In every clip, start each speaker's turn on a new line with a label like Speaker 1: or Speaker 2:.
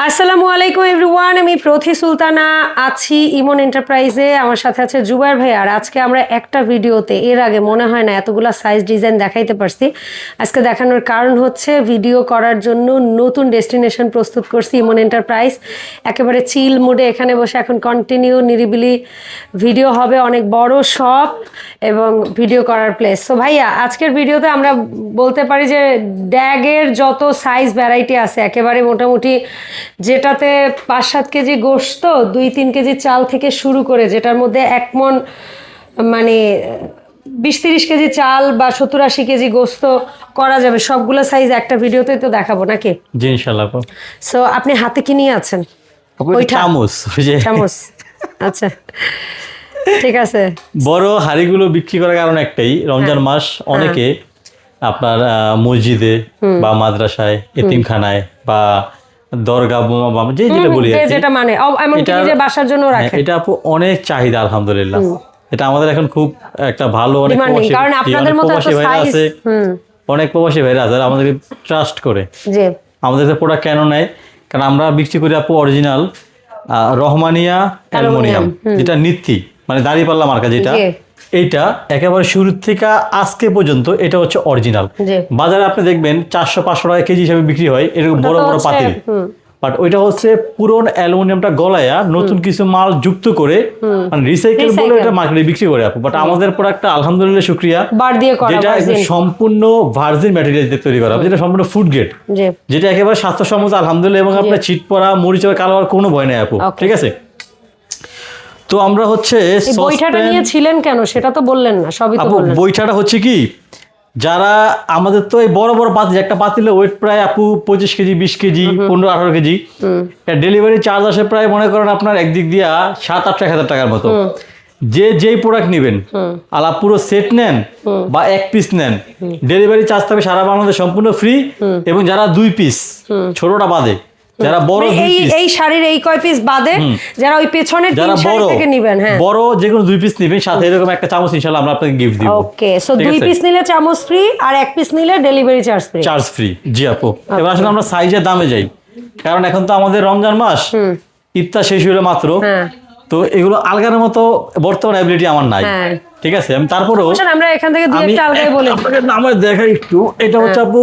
Speaker 1: আসসালামু আলাইকুম এভরিওয়ান, আমি প্রথি সুলতানা আছি ইমন এন্টারপ্রাইজে। আমার সাথে আছে জুবাইর ভাই। আর আজকে আমরা একটা ভিডিওতে এর আগে মনে হয় না এতগুলা সাইজ ডিজাইন দেখাইতে পারছি। আজকে দেখানোর কারণ হচ্ছে ভিডিও করার জন্য নতুন ডেস্টিনেশন প্রস্তুত করছি ইমন এন্টারপ্রাইজ। একেবারে চিল মুডে এখানে বসে এখন কন্টিনিউ নিরিবিলি ভিডিও হবে, অনেক বড় শপ এবং ভিডিও করার প্লেস। সো ভাইয়া, আজকের ভিডিওতে আমরা বলতে পারি যে ড্যাগের যত সাইজ ভ্যারাইটি আছে একেবারে মোটামুটি, যেটাতে 5-7 কেজি গোশত, 2-3 কেজি চাল থেকে শুরু করে, যেটার মধ্যে 1 মণ মানে 20-30 কেজি চাল বা 70-80 কেজি গোশত করা যাবে, সবগুলো সাইজ একটা ভিডিওতেই তো দেখাবো নাকি?
Speaker 2: জি ইনশাআল্লাহ।
Speaker 1: সো আপনি হাতে কি নিয়ে আছেন?
Speaker 2: চামচ।
Speaker 1: চামচ, আচ্ছা ঠিক আছে।
Speaker 2: বড় হাড়িগুলো বিক্রি করার কারণ একটাই, রমজান মাস অনেকে আপনার মসজিদে বা মাদ্রাসায়, এতিমখানায় বা দরগা যে যেটা বলি
Speaker 1: যেটা মানে এমনকি নিজের বাসার জন্য রাখে,
Speaker 2: এটা আপু অনেক চাহিদা আলহামদুলিল্লাহ। এটা আমাদের এখন খুব একটা ভালো, অনেক
Speaker 1: কারণ আপনাদের মতো
Speaker 2: প্রবাসী ভাইরা আছে, অনেক প্রবাসী ভাইরা আছে আমাদেরকে ট্রাস্ট করে আমাদের প্রোডাক্ট কেন নেয়, কারণ আমরা বিক্রি করি আপু অরিজিনাল রহমানিয়া অ্যালুমিনিয়াম, যেটা নিত্যি মানে দাঁড়িপাল্লা মার্কা, যেটা এইটা একেবারে শুরু থেকে আজকে পর্যন্ত এটা হচ্ছে অরিজিনাল। বাজারে আপনি দেখবেন 400-500 টাকা কেজি হিসেবে বিক্রি হয় এরকম বড় বড় পাতিল, বাট ওইটা হচ্ছে পুরনো অ্যালুমিনিয়ামটা গলায়া নতুন কিছু মাল যুক্ত করে মানে রিসাইকেল বলে এটা মার্কেটে বিক্রি করে আপু। বাট আমাদের প্রোডাক্টটা আলহামদুলিল্লাহ শুকরিয়া, যেটা সম্পূর্ণ ভার্জিন ম্যাটেরিয়াল দিয়ে তৈরি করা, যেটা সম্পূর্ণ ফুড গ্রেড, যেটা একেবারে স্বাস্থ্যসম্মত আলহামদুলিল্লাহ, এবং আপনার ছিট পড়া, মরিচ পড়া, কালো হওয়ার কোনো ভয় নেই আপু। ঠিক আছে, তো আমরা হচ্ছে
Speaker 1: বইটাটা নিয়েছিলেন কেন সেটা তো বললেন না, সবই তো বললেন।
Speaker 2: বইটাটা হচ্ছে কি, যারা আমাদের তো এই বড় বড় পাতিল, একটা পাতিলে ওয়েট প্রায় আপু 25 KG, 20 KG, 15-18 KG, delivery charge আসে প্রায় মনে করেন আপনার একদিক দিয়া 7-8 টাকার মতো। যেই প্রোডাক্ট নেবেন, আলা পুরো সেট নেন বা 1 পিস নেন, ডেলিভারি চার্জ থাকবে সারা বাংলাদেশ সম্পূর্ণ ফ্রি। এবং যারা 2 পিস, ছোটটা বাদে, যারা বড়
Speaker 1: এই শাড়ির এই কয় পিস বাদে, যারা ওই পেছনের তিন শাড়ি থেকে নেবেন, হ্যাঁ বড়
Speaker 2: যে কোনো 2 পিস নেবেন, সাথে এরকম একটা চামচ ইনশাআল্লাহ আমরা আপনাকে গিফট দিব।
Speaker 1: ওকে, সো 2 পিস নিলে চামচ ফ্রি, আর 1 পিস নিলে ডেলিভারি চার্জ ফ্রি।
Speaker 2: জি আপু। এবার আসলে আমরা সাইজের দামে যাই, কারণ এখন তো আমাদের রমজান মাস, ইফতার শেষ হলো মাত্র, তো এগুলো আলগানোর মতো বর্তমান অ্যাবিলিটি আমার নাই। ঠিক আছে, আমি তারপরেও
Speaker 1: আমরা এখান থেকে দুই একটা আলগাই বলি,
Speaker 2: আপনাকে নামায় দেখাই একটু। এটা হচ্ছে আপু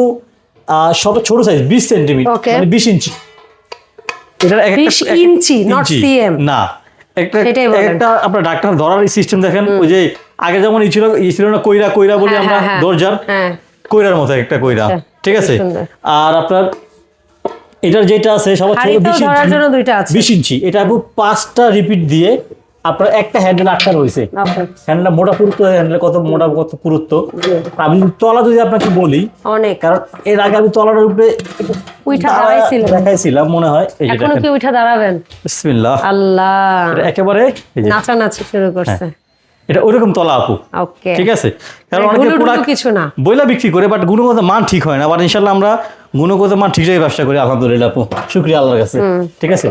Speaker 2: সব ছোট সাইজ, 20 সেন্টিমিটার মানে 20 ইঞ্চি। এটা
Speaker 1: 20 ইঞ্চি, নট সিএম
Speaker 2: না। একটা আপনার ডাক্তার ধরার সিস্টেম দেখেন, ওই যে আগে যেমন ছিল না কইরা বলি আমরা, দরজার কইরার মতো একটা কইরা। ঠিক আছে, আর আপনার এটার যেটা আছে সবার ছোট 20 ইঞ্চি, এটা আপু 5টা রিপিট দিয়ে আপনার একটা হ্যান্ডেল আটকা রয়েছে। হ্যান্ডেলটা মোটা পুরুত্ব, হ্যান্ডেল কত মোটা কত পুরুত্ব। আমি তলা যদি আপনাকে বলি অনেক, কারণ এর আগে আমি তলার উপরে দেখাইছিলাম মনে হয়,
Speaker 1: এখনো কি উঠা দাঁড়াবেন?
Speaker 2: বিসমিল্লাহ,
Speaker 1: আল্লাহ,
Speaker 2: একেবারে
Speaker 1: নাচানাচি শুরু করছে।
Speaker 2: এটা ওইরকম তলা আপু। ঠিক আছে, কারণ অনেকে প্রোডাক্ট কিছু না বইলা বিক্রি করে, বাট গুণগত মান ঠিক হয় না। বাট ইনশাআল্লাহ আমরা গুণগত মান ঠিকঠাক ব্যবসা করি আলহামদুলিল্লাহ আপু, শুকরিয়া আল্লাহর কাছে। ঠিক আছে,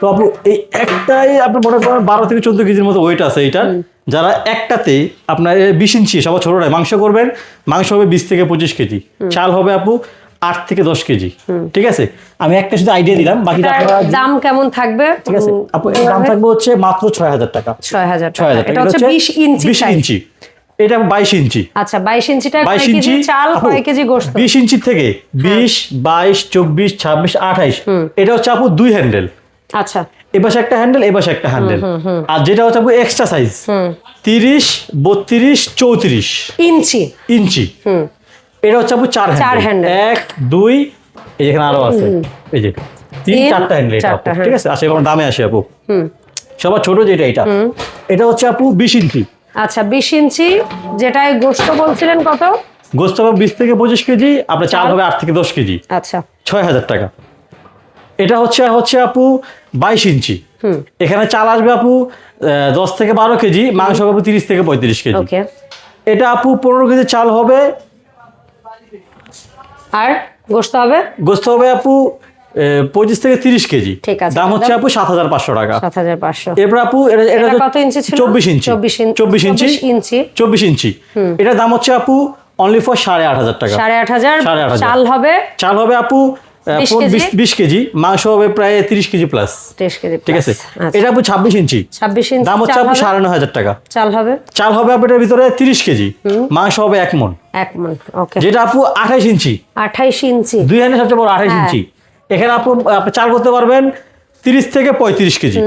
Speaker 2: তো আপু এই একটাই আপনার মনে করেন 12-14 কেজির মতো ওয়েট আছে এটা। যারা একটাতে আপনার 20 ইঞ্চি, সবার ছোটটায় মাংস করবেন, মাংস হবে 20-25 কেজি, চাল হবে আপু 8-10 কেজি। ঠিক আছে, আমি একটা শুধু আইডিয়া দিলাম, বাকিটা আপনারা
Speaker 1: দাম কেমন থাকবে?
Speaker 2: ঠিক আছে আপু, এর দাম থাকবে হচ্ছে মাত্র 6000 টাকা।
Speaker 1: 6000 টাকা। এটা হচ্ছে 20 ইঞ্চি।
Speaker 2: 20 ইঞ্চি, এটা 22 ইঞ্চি।
Speaker 1: আচ্ছা, 22 ইঞ্চিটা কয় কেজি চাল, কয় কেজি গোশত?
Speaker 2: 20 ইঞ্চি থেকে 20, 22, 24, 26, 28, এটা হচ্ছে আপু 2 হ্যান্ডেল।
Speaker 1: আচ্ছা,
Speaker 2: এপাশে একটা হ্যান্ডেল, এপাশে একটা হ্যান্ডেল। আর যেটা হচ্ছে আপু এক্সট্রা সাইজ 30, 32, 34 ইঞ্চি, এটা হচ্ছে আপু 4 হ্যান্ডেল। 1, 2, এই যেখানে আরো আছে, এই যে 3-4টা হ্যান্ডেল। ঠিক আছে, আসে এবার দামে আসে আপু। সবার ছোট যেটা, এটা হচ্ছে আপু 20 ইঞ্চি। আচ্ছা,
Speaker 1: 20 ইঞ্চি, যেটাই গোশত বলছিলেন কত?
Speaker 2: গোশত হবে 20-25 কেজি, আপনার চাল হবে 8-10 কেজি।
Speaker 1: আচ্ছা,
Speaker 2: 6000 টাকা। এটা হচ্ছে আপু 22 ইঞ্চি, এখানে চাল আসবে আপু 10-12 কেজি, মাংস হবে 30-35 কেজি। এটা আপু 15 কেজি চাল হবে,
Speaker 1: আর গোশত হবে
Speaker 2: আপু 25-30 কেজি। দাম হচ্ছে আপু 7500 টাকা।
Speaker 1: 7500।
Speaker 2: এরপর আপু এটা
Speaker 1: কত ইঞ্চি ছিল?
Speaker 2: 24 ইঞ্চি। এটার দাম হচ্ছে আপু অনলি ফর 8500 টাকা।
Speaker 1: 8500। চাল হবে
Speaker 2: আপু 20 কেজি, মাংস হবে প্রায় 30 কেজি প্লাস।
Speaker 1: 30 কেজি,
Speaker 2: ঠিক আছে। এটা আপু 26 ইঞ্চি,
Speaker 1: 26 ইঞ্চি
Speaker 2: দাম হচ্ছে আপু 9,500 টাকা।
Speaker 1: চাল হবে
Speaker 2: আপনার ভিতরে 30 কেজি, মাংস হবে 1 মণ।
Speaker 1: 1 মণ, ওকে।
Speaker 2: যেটা আপু 28 ইঞ্চি,
Speaker 1: 28 ইঞ্চি,
Speaker 2: 2 হ্যান্ডের সবচেয়ে বড় 28 ইঞ্চি। এখানে আপনি চাল করতে পারবেন 30 থেকে 35 কেজি,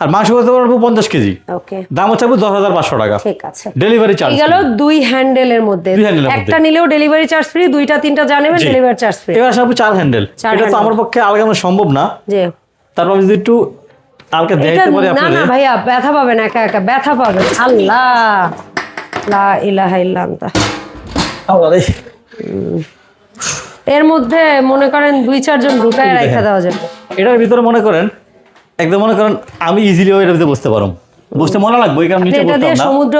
Speaker 2: আর মাংস করতে পারবেন 50 কেজি।
Speaker 1: ওকে,
Speaker 2: দাম হচ্ছে আপু 10,500 টাকা।
Speaker 1: ঠিক আছে।
Speaker 2: ডেলিভারি চার্জ
Speaker 1: গেল 2 হ্যান্ডেলের মধ্যে, একটা নিলেও ডেলিভারি চার্জ ফ্রি, 2টা 3টা জানেন ডেলিভারি চার্জ ফ্রি।
Speaker 2: এবার সব 4 হ্যান্ডেল, এটা তো আমার পক্ষে আলাদা সম্ভব না।
Speaker 1: জি,
Speaker 2: তারপর যদি একটু হালকা দেখাইতে পারি
Speaker 1: আপনাদের। না না ভাইয়া, ব্যথা পাবেন, একা একা ব্যথা পাবেন। আল্লাহ, লা ইলাহা ইল্লা আনতা। এর মধ্যে মনে করেন 2-4 জন ঢুকায় রাখা দেওয়া যাবে।
Speaker 2: এটার ভিতরে মনে করেন একদম মনে করেন আমি ইজিলি এটার ভিতরে বসতে পারবো, বসতে মনে লাগবে এই কারণে নিচে
Speaker 1: এটা দিয়ে সমুদ্র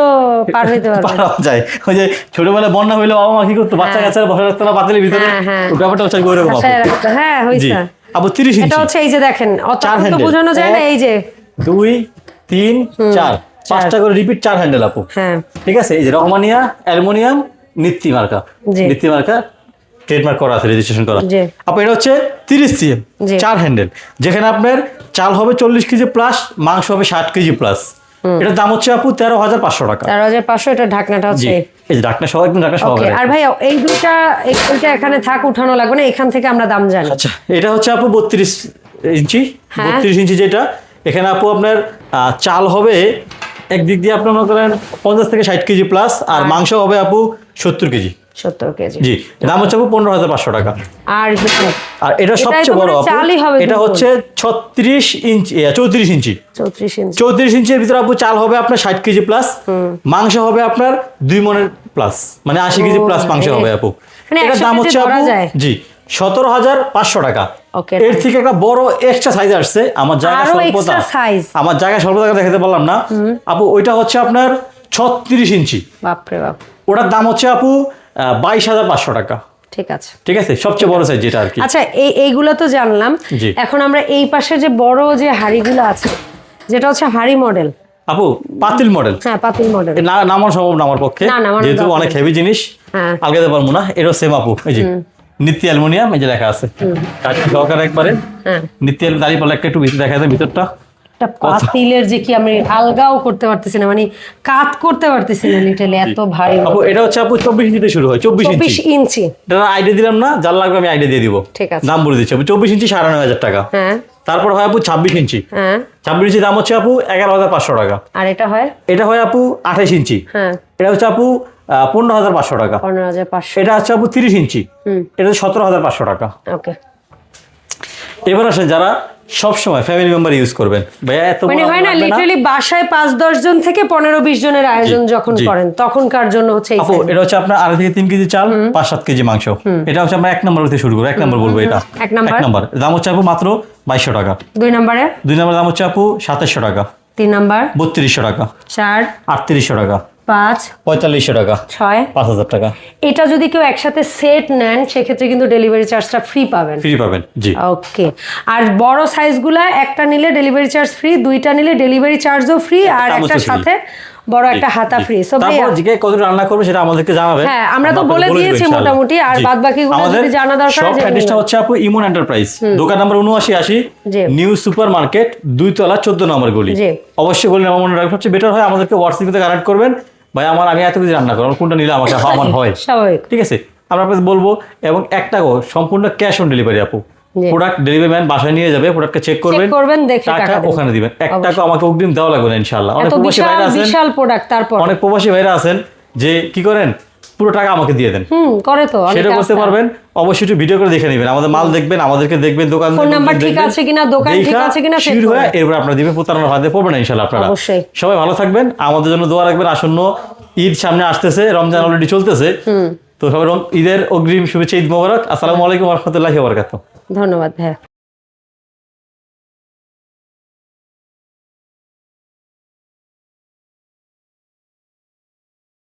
Speaker 1: পার হইতে পারবে,
Speaker 2: পারা যায়। ওই যে ছোটবেলায় বন্যা হইলে বাবা মা কি করতো, বাচ্চা কাচ্চারা বসে রাখতো না পাতিলের ভিতরে, ওই ব্যাপারটা হচ্ছে ওইরকম।
Speaker 1: হ্যাঁ হইছে।
Speaker 2: আপু 30 ইঞ্চি,
Speaker 1: এটা হচ্ছে এই যে দেখেন, অত তো বোঝানো যায় না, এই যে
Speaker 2: 2 3 4 5টা করে রিপিট 4 হ্যান্ডেল আপু।
Speaker 1: হ্যাঁ,
Speaker 2: ঠিক আছে। এই যে রহমানিয়া অ্যালুমিনিয়াম নিত্যি মার্কা, নিত্যি মার্কা ট্রেডমার্ক করা আছে, রেজিস্ট্রেশন করা। আপু এটা হচ্ছে 30 সিএম 4 হ্যান্ডেল, যেখানে আপনার চাল হবে 40 কেজি প্লাস, মাংস হবে 60 কেজি প্লাস। এটার দাম হচ্ছে আপু 13,500 টাকা।
Speaker 1: 13,500। এটা ঢাকনাটা হচ্ছে
Speaker 2: এই যে ঢাকনা সহ, একদম ঢাকনা সহ।
Speaker 1: আর ভাই এই দুইটা এখানে থাক, উঠানো লাগবে না, এখান থেকে আমরা দাম জানি।
Speaker 2: আচ্ছা, এটা হচ্ছে আপু 32 ইঞ্চি, 32 ইঞ্চি যেটা, এখানে আপু আপনার চাল হবে একদিক দিয়ে আপনার মনে করেন 50 থেকে 60 কেজি প্লাস, আর মাংস হবে আপু 70 কেজি।
Speaker 1: 70 কেজি,
Speaker 2: জি। দাম হচ্ছে আপু 15,500 টাকা।
Speaker 1: আর
Speaker 2: এটা সবচেয়ে বড় আপু, এটা হচ্ছে 34 ইঞ্চি, 34 ইঞ্চি, 34 ইঞ্চির ভিতরে আপু চাল হবে আপনার 60 কেজি প্লাস, মাংস হবে আপনার 2 মণের প্লাস, মানে 80 কেজি প্লাস মাংস হবে আপু। এটার দাম হচ্ছে আপু, জি, 17,500 টাকা। এর থেকে একটা বড় এক্সট্রা সাইজ আসছে, আমার জায়গা স্বল্পতা দেখাতে পারলাম না আপু। ওইটা হচ্ছে আপনার 36 ইঞ্চি,
Speaker 1: বাপরে বাপ।
Speaker 2: ওটার দাম হচ্ছে আপু 22,500 টাকা।
Speaker 1: ঠিক আছে,
Speaker 2: ঠিক আছে, সবচেয়ে বড় সাইজ যেটা আর কি।
Speaker 1: আচ্ছা, এইগুলো তো জানলাম। এখন আমরা এই পাশে যে বড় যে হাড়িগুলো আছে, যেটা হচ্ছে হাড়ি মডেল
Speaker 2: আপু, পাতিল মডেল।
Speaker 1: হ্যাঁ, পাতিল মডেল
Speaker 2: নামানো সম্ভব না আমার পক্ষে, যেহেতু অনেক হেভি জিনিস আলগাতে পারবো না। এরও সেম আপু, এই যে নিত্যি অ্যালুমিনিয়াম, এই যে লেখা আছে সহকারে একবারে নিত্যি দাঁড়িয়ে একটু দেখা যায় ভিতরটা।
Speaker 1: পাতিলের যে কি আমি আলগাও করতে পারতেছি না, মানে কাট করতে পারতেছি না, লিটারালি এত ভারী।
Speaker 2: আপু এটা হচ্ছে আপু 24 ইঞ্চিতে শুরু হয়, 24 ইঞ্চি। এটা আইডিয়া দিলাম না, যার লাগবে আমি আইডিয়া দিয়ে দিব।
Speaker 1: ঠিক আছে,
Speaker 2: দাম বলে দিচ্ছি আপু, 24 ইঞ্চি 9,500 টাকা।
Speaker 1: হ্যাঁ।
Speaker 2: তারপর হয় আপু 26 ইঞ্চি, 26 ইঞ্চি দাম হচ্ছে আপু 11,500 টাকা।
Speaker 1: আর এটা হয়
Speaker 2: আপু 28 ইঞ্চি, এটা হচ্ছে আপু 15,500 টাকা।
Speaker 1: 15,500।
Speaker 2: এটা হচ্ছে আপু 30 ইঞ্চি, এটা 17,500 টাকা।
Speaker 1: ওকে,
Speaker 2: এবার আসেন যারা সবসময় ফ্যামিলি মেম্বার ইউজ করবেন, ভাইয়া এত
Speaker 1: মানে হয় না লিটারালি বাসায় 5-10 জন থেকে 15-20 জনের আয়োজন যখন করেন, তখনকার জন্য হচ্ছে
Speaker 2: আপু এটা হচ্ছে আপনার 2.5 থেকে 3 কেজি চাল, 5-7 কেজি মাংস। এটা হচ্ছে আমরা 1 নম্বর থেকে শুরু করব, 1 নম্বর বলবো। এটা
Speaker 1: 1 নম্বর
Speaker 2: দাম হচ্ছে আপু মাত্র 2200 টাকা।
Speaker 1: 2 নম্বর
Speaker 2: দাম হচ্ছে আপু 2700 টাকা।
Speaker 1: 3 নম্বর
Speaker 2: 3200 টাকা।
Speaker 1: 4
Speaker 2: 3800 টাকা।
Speaker 1: 5
Speaker 2: 4500 টাকা।
Speaker 1: 6
Speaker 2: 5000 টাকা।
Speaker 1: এটা যদি কেউ একসাথে সেট নেন, সেক্ষেত্রে কিন্তু ডেলিভারি চার্জটা ফ্রি পাবেন।
Speaker 2: জি।
Speaker 1: ওকে, আর বড় সাইজগুলা একটা নিলে ডেলিভারি চার্জ ফ্রি, 2টা নিলে ডেলিভারি চার্জও ফ্রি, আর একটা সাথে বড় একটা হাতা ফ্রি। সো ভাইয়া
Speaker 2: কত রান্না করবে সেটা আমাদেরকে জানাবেন।
Speaker 1: হ্যাঁ, আমরা তো বলে দিয়েছি মোটামুটি, আর বাদবাকিগুলো যদি জানা দরকার।
Speaker 2: সব অ্যাড্রেসটা হচ্ছে আপু ইমন এন্টারপ্রাইজ, দোকান নাম্বার 7980, নিউ সুপার মার্কেট, 2 তলা 14 নম্বর গলি। অবশ্যই গলি নাম্বার মনে রাখবেন, সবচেয়ে বেটার হয় আমাদেরকে হোয়াটসঅ্যাপে কানেক্ট করবেন। ভাই আমি এত কিছু রান্না করব, কোনটা নিলে আমার হয়
Speaker 1: স্বাভাবিক।
Speaker 2: ঠিক আছে, আমরা আপনাদের বলবো। এবং একটাও সম্পূর্ণ ক্যাশ অন ডেলিভারি আপু, প্রোডাক্ট ডেলিভারি ম্যান বাসায় নিয়ে যাবে, প্রোডাক্টকে চেক করবেন, দেখে টাকা ওখানে দিবেন। 1 টাকা আমাকে অগ্রিম দেওয়া লাগবে না ইনশাআল্লাহ। অনেক প্রবাসী ভাইরা আছেন, বিশাল প্রোডাক্ট, তারপর অনেক প্রবাসী ভাইরা আছেন যে কি করেন, পুরো টাকা আমাকে দিয়ে দেন।
Speaker 1: করে তো
Speaker 2: সেটা করতে পারবেন। অবশ্যই একটু ভিডিও করে দেখে নেবেন, আমাদের মাল দেখবেন, আমাদেরকে দেখবেন, দোকান
Speaker 1: ফোন নাম্বার ঠিক আছে কিনা, দোকান ঠিক আছে কিনা চেক করে
Speaker 2: এরপর আপনারা দিবেন, প্রতারণার হাতে পড়বেন না ইনশাআল্লাহ আপনারা। সবাই ভালো থাকবেন, আমাদের জন্য দোয়া রাখবেন। আসন্ন ঈদ সামনে আসতেছে, রমজান অলরেডি চলতেছে, তো সবাই ঈদের অগ্রিম শুভেচ্ছা, ঈদ মোবারক। আসসালামু আলাইকুম ওয়া রাহমাতুল্লাহি ওয়া বারাকাতুহু।
Speaker 1: ধন্যবাদ ভাইয়া।